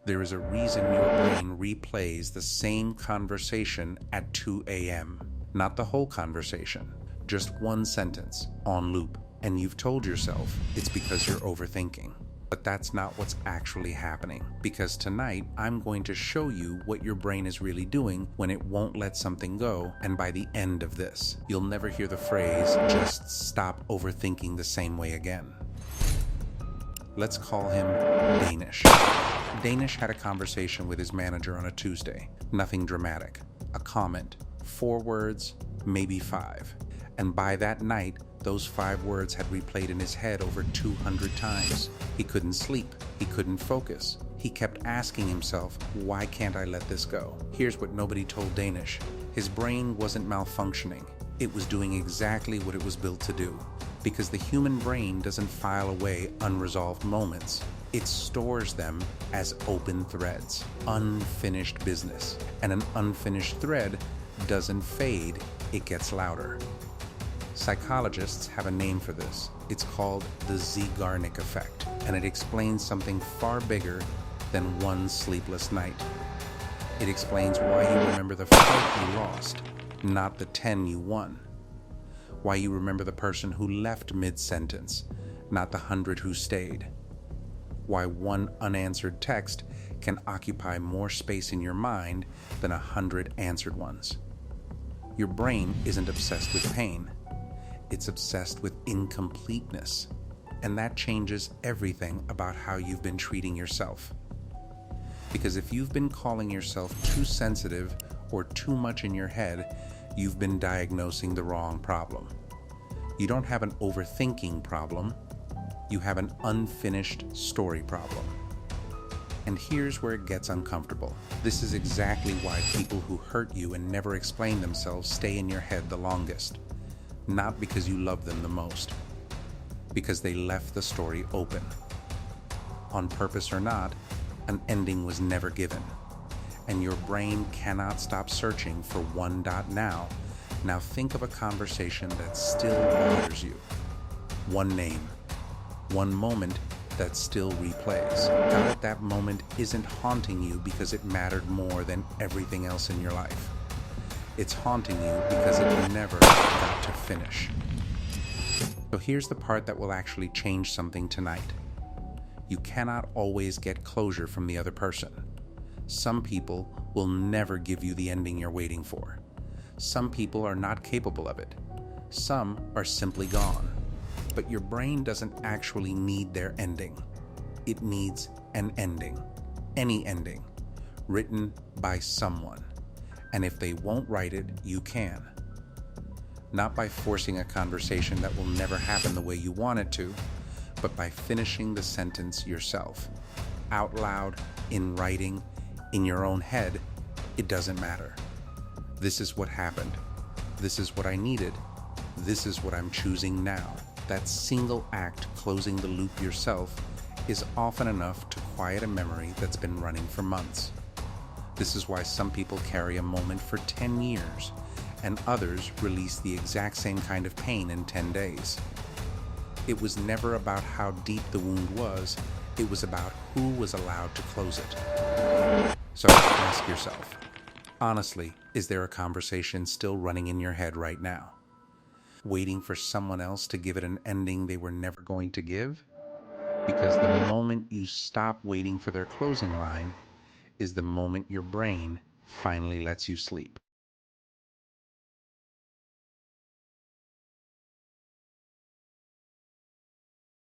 There is a reason your brain replays the same conversation at 2 a.m. Not the whole conversation, just one sentence on loop. And you've told yourself it's because you're overthinking. But that's not what's actually happening. Because tonight, I'm going to show you what your brain is really doing when it won't let something go. And by the end of this, you'll never hear the phrase, just stop overthinking the same way again. Let's call him Danish. Danish had a conversation with his manager on a Tuesday. Nothing dramatic. A comment. 4 words, maybe 5. And by that night, those 5 words had replayed in his head over 200 times. He couldn't sleep. He couldn't focus. He kept asking himself, why can't I let this go? Here's what nobody told Danish. His brain wasn't malfunctioning. It was doing exactly what it was built to do. Because the human brain doesn't file away unresolved moments. It stores them as open threads, unfinished business. And an unfinished thread doesn't fade, it gets louder. Psychologists have a name for this. It's called the Zeigarnik Effect, and it explains something far bigger than one sleepless night. It explains why you remember the fight you lost, not the 10 you won. Why you remember the person who left mid-sentence, not the 100 who stayed. Why one unanswered text can occupy more space in your mind than 100 answered ones. Your brain isn't obsessed with pain. It's obsessed with incompleteness. And that changes everything about how you've been treating yourself. Because if you've been calling yourself too sensitive or too much in your head, you've been diagnosing the wrong problem. You don't have an overthinking problem. You have an unfinished story problem. And here's where it gets uncomfortable. This is exactly why people who hurt you and never explain themselves stay in your head the longest. Not because you love them the most. Because they left the story open. On purpose or not, an ending was never given. And your brain cannot stop searching for one dot now. Now think of a conversation that still bothers you. One name. One moment that still replays. Doubt that that moment isn't haunting you because it mattered more than everything else in your life. It's haunting you because it never got to finish. So here's the part that will actually change something tonight. You cannot always get closure from the other person. Some people will never give you the ending you're waiting for. Some people are not capable of it. Some are simply gone. But your brain doesn't actually need their ending. It needs an ending. Any ending. Written by someone. And if they won't write it, you can. Not by forcing a conversation that will never happen the way you want it to, but by finishing the sentence yourself. Out loud, in writing, in your own head, it doesn't matter. This is what happened. This is what I needed. This is what I'm choosing now. That single act closing the loop yourself is often enough to quiet a memory that's been running for months. This is why some people carry a moment for 10 years, and others release the exact same kind of pain in 10 days. It was never about how deep the wound was, it was about who was allowed to close it. So ask yourself, honestly, is there a conversation still running in your head right now? Waiting for someone else to give it an ending they were never going to give? Because the moment you stop waiting for their closing line is the moment your brain finally lets you sleep.